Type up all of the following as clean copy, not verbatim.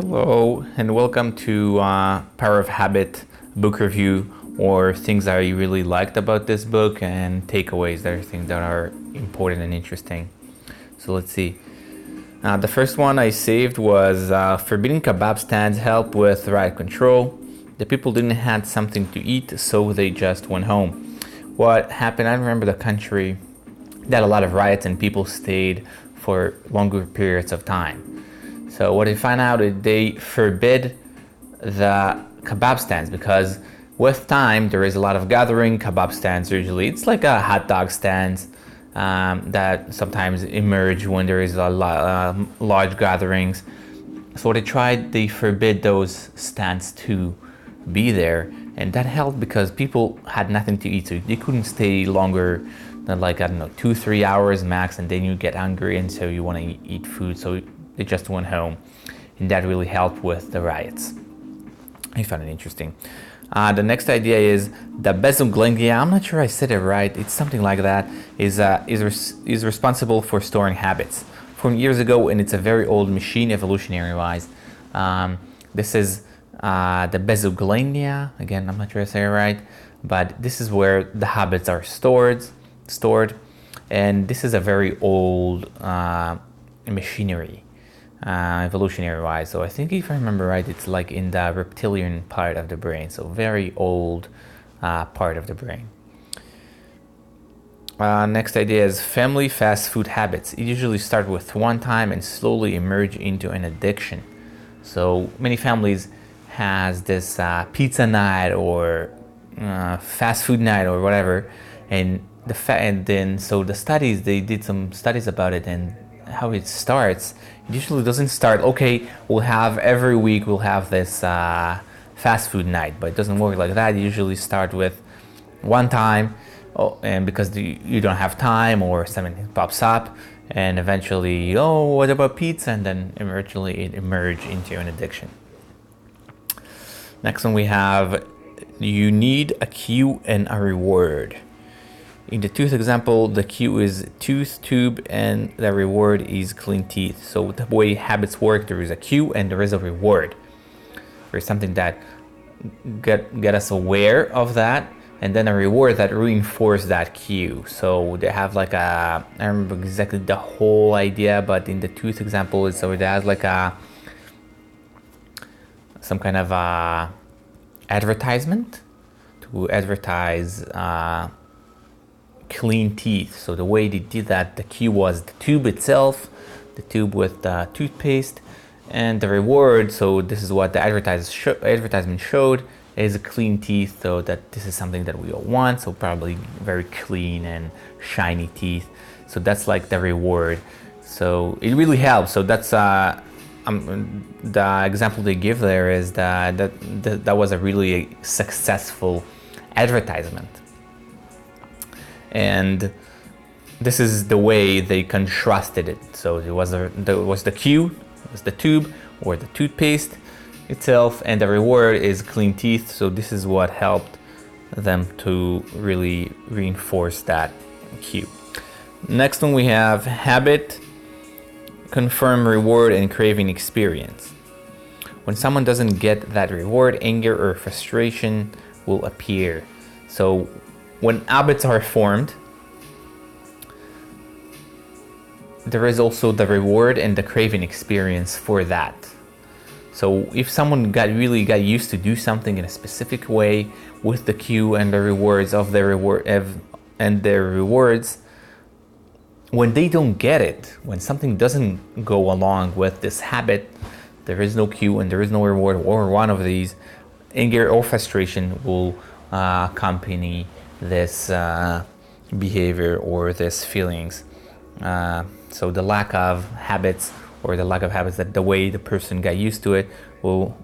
Hello, and welcome to Power of Habit book review, or things I really liked about this book and takeaways that are things that are important and interesting. So let's see. The first one I saved was forbidden kebab stands help with riot control. The people didn't have something to eat, so they just went home. What happened? I remember the country that a lot of riots and people stayed for longer periods of time. So what they find out is they forbid the kebab stands because with time there is a lot of gathering. Kebab stands usually it's like a hot dog stands that sometimes emerge when there is a large gatherings. So they forbid those stands to be there, and that helped because people had nothing to eat, so they couldn't stay longer than 2-3 hours max, and then you get hungry and so you want to eat food, so they just went home, and that really helped with the riots. I found it interesting. The next idea is the bezoglangia. I'm not sure I said it right. It's something like that. Is responsible for storing habits from years ago, and it's a very old machine, evolutionary-wise. This is the bezoglangia. Again, I'm not sure I say it right, but this is where the habits are stored, and this is a very old machinery. Evolutionary wise, so I think if I remember right, it's like in the reptilian part of the brain, so very old part of the brain. Next idea is family fast food habits. It usually start with one time and slowly emerge into an addiction. So many families has this pizza night or fast food night or whatever, and the studies, they did some studies about it, and how it starts. It usually doesn't start, okay, every week we'll have this fast food night, but it doesn't work like that. You usually start with one time, and because you don't have time or something pops up, and eventually, what about pizza? And then eventually it emerges into an addiction. Next one we have, you need a cue and a reward. In the tooth example, the cue is tooth, tube, and the reward is clean teeth. So the way habits work, there is a cue and there is a reward. There's something that get us aware of that, and then a reward that reinforces that cue. So they have I remember exactly the whole idea, but in the tooth example, it has some kind of advertisement to advertise clean teeth. So the way they did that, the cue was the tube itself, the tube with the toothpaste, and the reward. So this is what the advertisement showed, is clean teeth. So that this is something that we all want. So probably very clean and shiny teeth. So that's like the reward. So it really helps. So that's the example they give there is that was a really successful advertisement. And this is the way they contrasted it. So it was the cue, it was the tube or the toothpaste itself, and the reward is clean teeth. So this is what helped them to really reinforce that cue. Next one we have habit, confirm reward, and craving experience. When someone doesn't get that reward, anger or frustration will appear. So when habits are formed, there is also the reward and the craving experience for that. So if someone got used to do something in a specific way with the cue and the rewards of their rewards, when they don't get it, when something doesn't go along with this habit, there is no cue and there is no reward, or one of these, anger or frustration will accompany this behavior or this feelings. So the lack of habits, or the lack of habits, that the way the person got used to it, will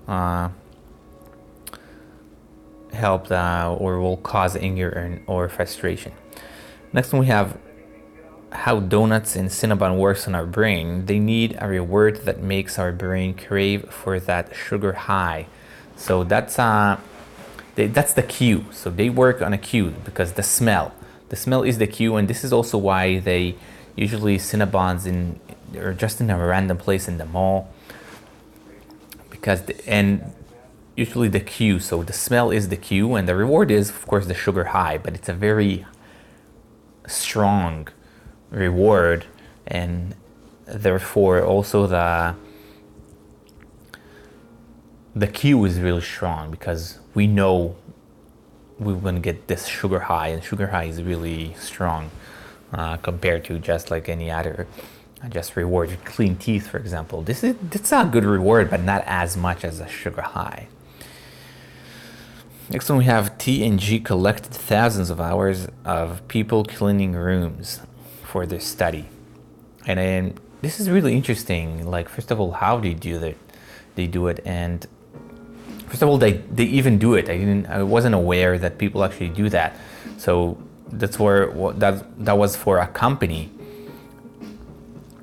help or will cause anger or frustration. Next one we have how donuts and Cinnabon works on our brain. They need a reward that makes our brain crave for that sugar high. So that's the cue. So they work on a cue because the smell is the cue, and this is also why they usually Cinnabons or just in a random place in the mall, and usually the cue, so the smell is the cue, and the reward is, of course, the sugar high, but it's a very strong reward, and therefore also the cue is really strong, because we know we're going to get this sugar high, and sugar high is really strong compared to just like any other just reward. Clean teeth, for example, it's a good reward, but not as much as a sugar high. Next one, we have T&G collected thousands of hours of people cleaning rooms for their study. And then this is really interesting. Like, first of all, how they do that? They do it, and first of all, they even do it. I wasn't aware that people actually do that. So that's where that was for a company,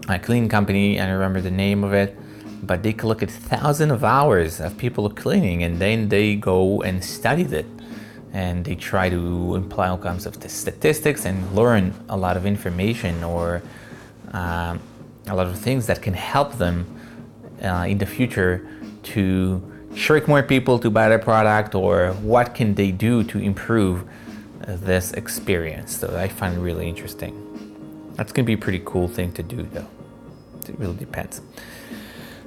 a cleaning company. I don't remember the name of it, but they collected thousands of hours of people cleaning, and then they go and studied it, and they try to imply all kinds of statistics and learn a lot of information, or a lot of things that can help them in the future to trick more people to buy their product, or what can they do to improve this experience. So I find it really interesting. That's gonna be a pretty cool thing to do, though. It really depends.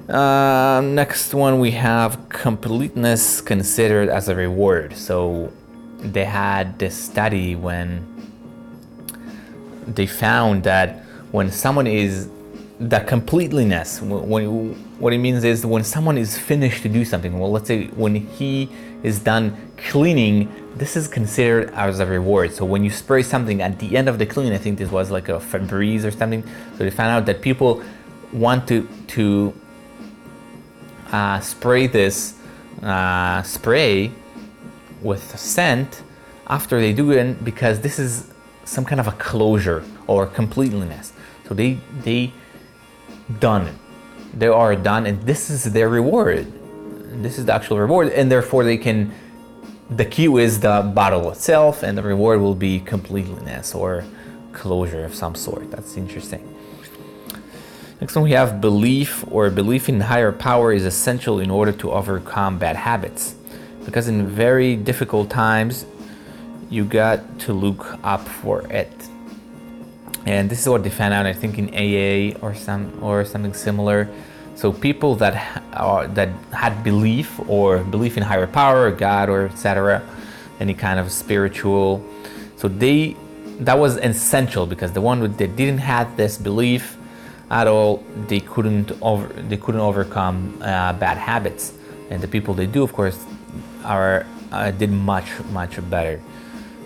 Next one, we have completeness considered as a reward. So they had this study when they found that when someone is the completeness, what it means is when someone is finished to do something. Well, let's say when he is done cleaning, this is considered as a reward. So when you spray something at the end of the clean, I think this was like a Febreze or something. So they found out that people want to spray this spray with scent after they do it, because this is some kind of a closure or completeness. So they done it. They are done, and this is their reward. This is the actual reward, and therefore the cue is the bottle itself, and the reward will be completeness or closure of some sort. That's interesting. Next one, we have belief in higher power is essential in order to overcome bad habits, because in very difficult times you got to look up for it. And this is what they found out, I think, in AA or something similar. So people that had belief in higher power, God, or etc., any kind of spiritual, so that was essential, because the one that didn't have this belief at all, they couldn't overcome bad habits, and the people they do, of course, did much better.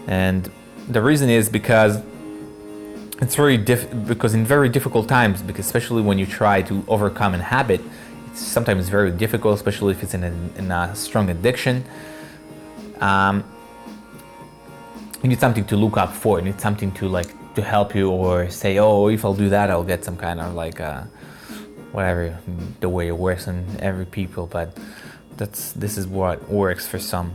And the reason is because it's because in very difficult times, because especially when you try to overcome a habit, it's sometimes very difficult, especially if it's in a strong addiction. You need something to look up for. You need something to help you, or say, oh, if I'll do that, I'll get some kind of whatever, the way it works on every people. But this is what works for some.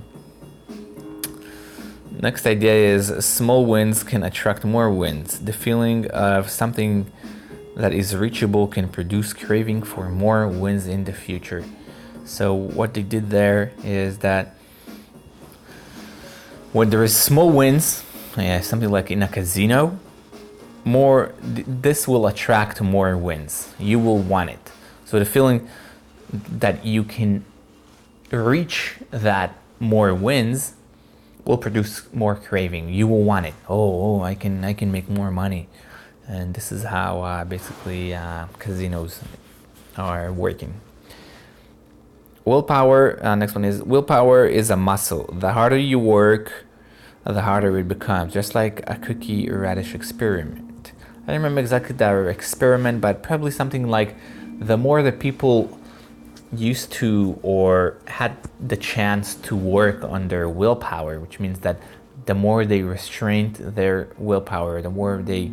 Next idea is small wins can attract more wins. The feeling of something that is reachable can produce craving for more wins in the future. So what they did there is that when there is small wins, something like in a casino, this will attract more wins. You will want it. So the feeling that you can reach that more wins will produce more craving. You will want it. Oh, I can make more money. And this is how basically casinos are working. Willpower, next one is, willpower is a muscle. The harder you work, the harder it becomes, just like a cookie radish experiment. I don't remember exactly the experiment, but probably something like, the more the people used to or had the chance to work on their willpower, which means that the more they restrained their willpower, the more they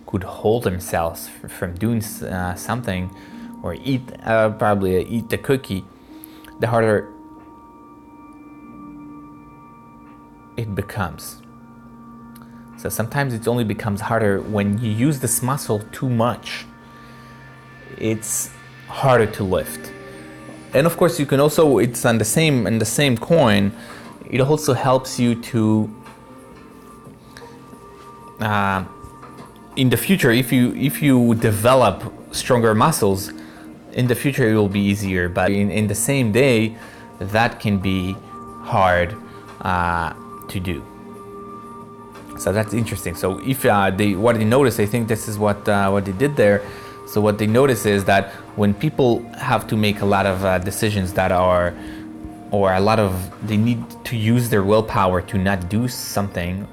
could hold themselves from doing something, or eat the cookie, the harder it becomes. So sometimes it only becomes harder when you use this muscle too much. It's harder to lift. And of course, you can also, it's on the same coin, it also helps you to in the future, if you develop stronger muscles, in the future it will be easier. But in the same day, that can be hard to do. So that's interesting. So if what they notice, I think this is what they did there. So what they notice is that when people have to make a lot of decisions that are, or they need to use their willpower to not do something,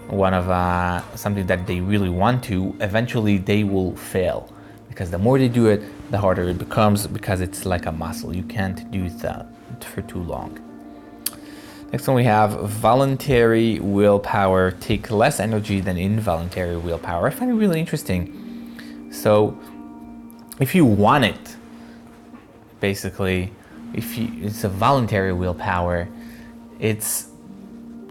something that they really want to, eventually they will fail, because the more they do it, the harder it becomes, because it's like a muscle. You can't do that for too long. Next one, we have voluntary willpower take less energy than involuntary willpower. I find it really interesting. So if you want it, basically, it's a voluntary willpower,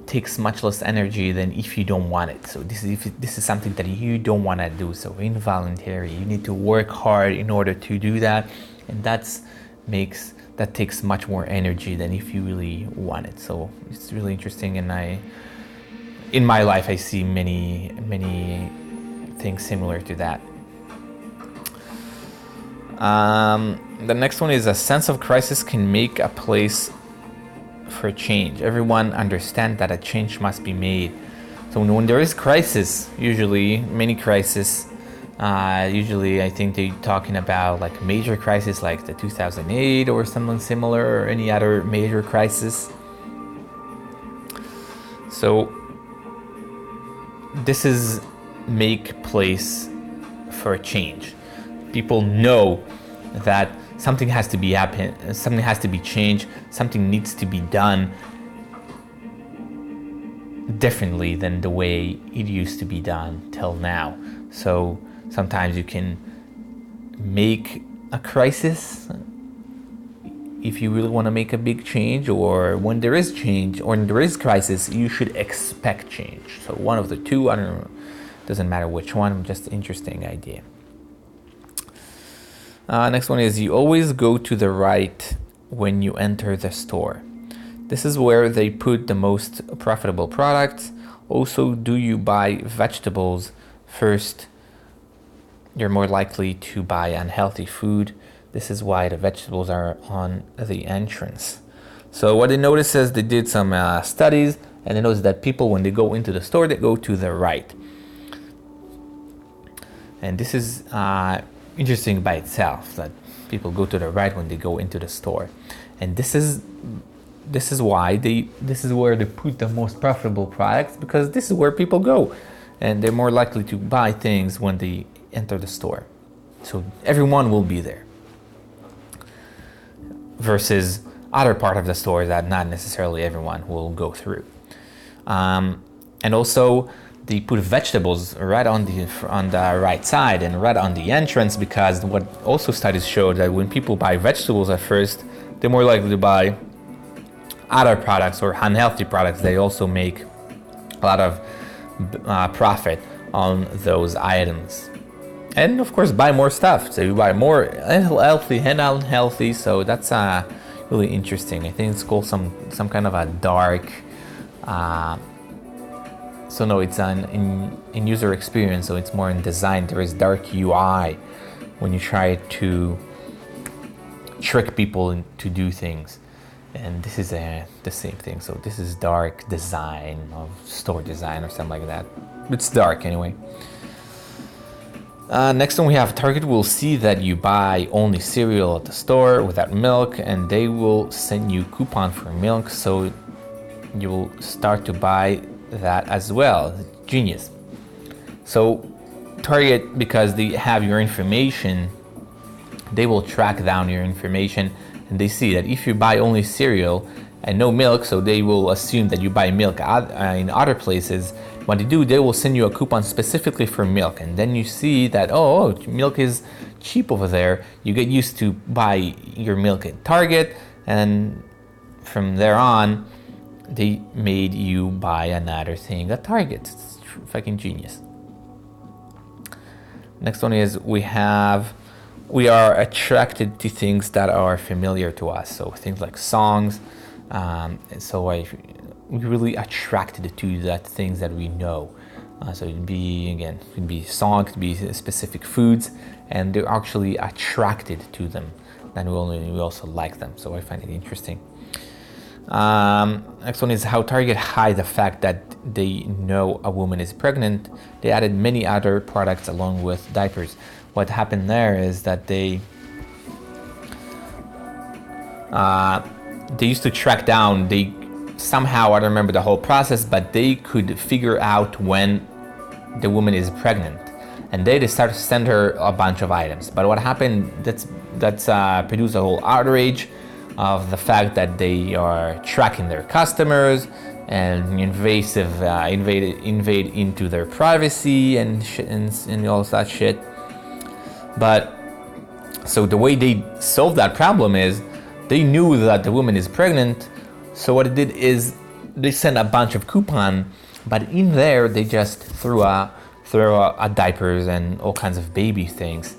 takes much less energy than if you don't want it. So this is something that you don't want to do. So involuntary, you need to work hard in order to do that, and that takes much more energy than if you really want it. So it's really interesting, and in my life I see many things similar to that. The next one is, a sense of crisis can make a place for change. Everyone understands that a change must be made. So when there is crisis, usually many crises, usually I think they're talking about like major crisis like the 2008 or something similar, or any other major crisis. So this is make place for change. People know that something has to be happen, something has to be changed, something needs to be done differently than the way it used to be done till now. So sometimes you can make a crisis if you really want to make a big change, or when there is change, or when there is crisis, you should expect change. So one of the two, I don't know, doesn't matter which one, just interesting idea. Next one is, you always go to the right when you enter the store. This is where they put the most profitable products. Also, do you buy vegetables first? You're more likely to buy unhealthy food. This is why the vegetables are on the entrance. So what they noticed is they did some studies, and they noticed that people, when they go into the store, they go to the right. And this is interesting by itself, that people go to the right when they go into the store. And this is why this is where they put the most profitable products, because this is where people go, and they're more likely to buy things when they enter the store. So everyone will be there, versus other part of the store that not necessarily everyone will go through. And also they put vegetables right on the right side and right on the entrance, because what also studies showed that when people buy vegetables at first, they're more likely to buy other products or unhealthy products. They also make a lot of profit on those items, and of course buy more stuff. So you buy more healthy and unhealthy. So that's really interesting. I think it's called some kind of a dark. So no, it's in user experience. So it's more in design. There is dark UI when you try to trick people to do things. And this is the same thing. So this is dark design of store design or something like that. It's dark anyway. Next one we have, Target will see that you buy only cereal at the store without milk, and they will send you coupon for milk, so you will start to buy that as well. Genius. So Target, because they have your information, they will track down your information, and they see that if you buy only cereal and no milk, so they will assume that you buy milk in other places. What they do, they will send you a coupon specifically for milk, and then you see that, oh, milk is cheap over there. You get used to buy your milk at Target, and from there on, they made you buy another thing at Target. It's fucking genius. Next one is, we have we are attracted to things that are familiar to us. So things like songs. We really attracted to that things that we know. So it could be songs, it could be specific foods, and they're actually attracted to them. Then we also like them. So I find it interesting. Next one is how Target hide the fact that they know a woman is pregnant. They added many other products along with diapers. What happened there is that they used to track down, somehow, I don't remember the whole process, but they could figure out when the woman is pregnant, and they decided to send her a bunch of items. But what happened, that's produced a whole outrage of the fact that they are tracking their customers and invade into their privacy and all that shit. But so the way they solved that problem is they knew that the woman is pregnant. So what it did is they sent a bunch of coupons, but in there they just threw a diapers and all kinds of baby things.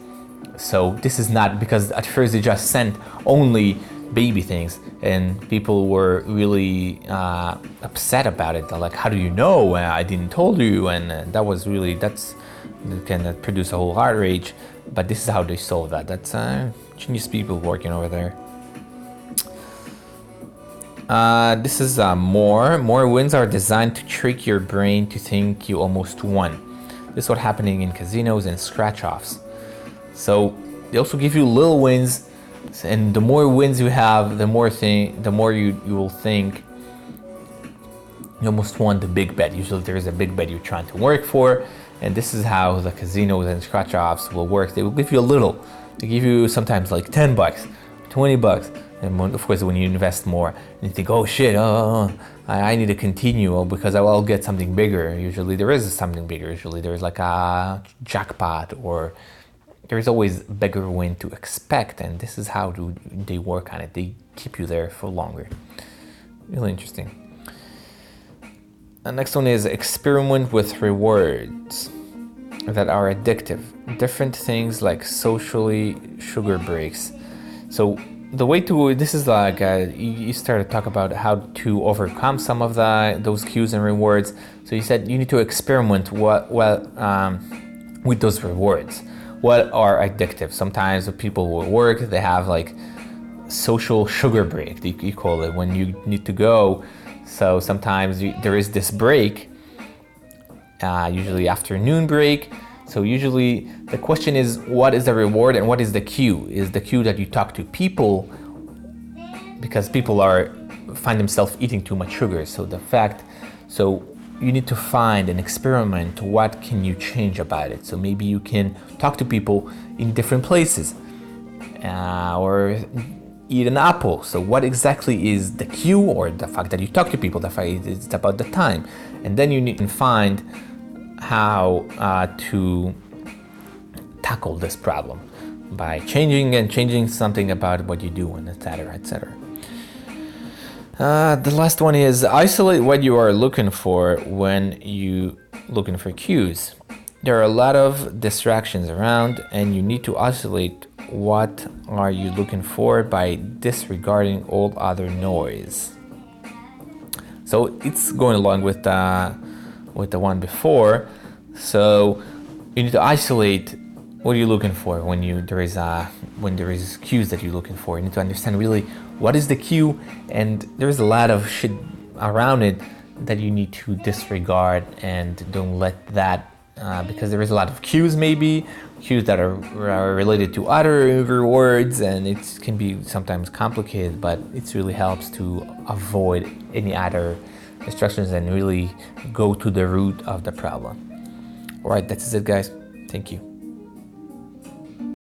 So this is not, because at first they just sent only baby things, and people were really upset about it. They're like, how do you know? I didn't told you. And that can produce a whole outrage. But this is how they solve that. That's genius people working over there. This is more wins are designed to trick your brain to think you almost won. This is what's happening in casinos and scratch-offs. So they also give you little wins, and the more wins you have, the more you will think you almost won the big bet. Usually there is a big bet you're trying to work for, and this is how the casinos and scratch-offs will work. They will give you a little. They give you sometimes like $10, $20. And of course, when you invest more, you think, oh shit, I need to continue because I'll get something bigger. Usually there is something bigger. Usually there's like a jackpot, or there's always a bigger win to expect. And this is how they work on it. They keep you there for longer. Really interesting. The next one is experiment with rewards that are addictive. Different things like socially sugar breaks. So the way this is like you started to talk about how to overcome some of those cues and rewards. So you said you need to experiment with those rewards. What are addictive? Sometimes people will work, they have like social sugar break, you call it, when you need to go. So sometimes there is this break, usually afternoon break. So usually the question is, what is the reward and what is the cue? Is the cue that you talk to people, because people find themselves eating too much sugar. So you need to find and experiment what can you change about it. So maybe you can talk to people in different places, or eat an apple. So what exactly is the cue, or the fact that you talk to people, the fact it's about the time. And then you need to find how to tackle this problem by changing something about what you do, and etc., etc. The last one is isolate what you are looking for when you looking for cues. There are a lot of distractions around, and you need to isolate what are you looking for by disregarding all other noise. So it's going along with the one before. So you need to isolate what are you looking for when there is cues that you're looking for. You need to understand really what is the cue, and there's a lot of shit around it that you need to disregard, and don't let that because there is a lot of cues that are related to other rewards, and it can be sometimes complicated, but it really helps to avoid any other distractions and really go to the root of the problem. All right, that's it, guys. Thank you.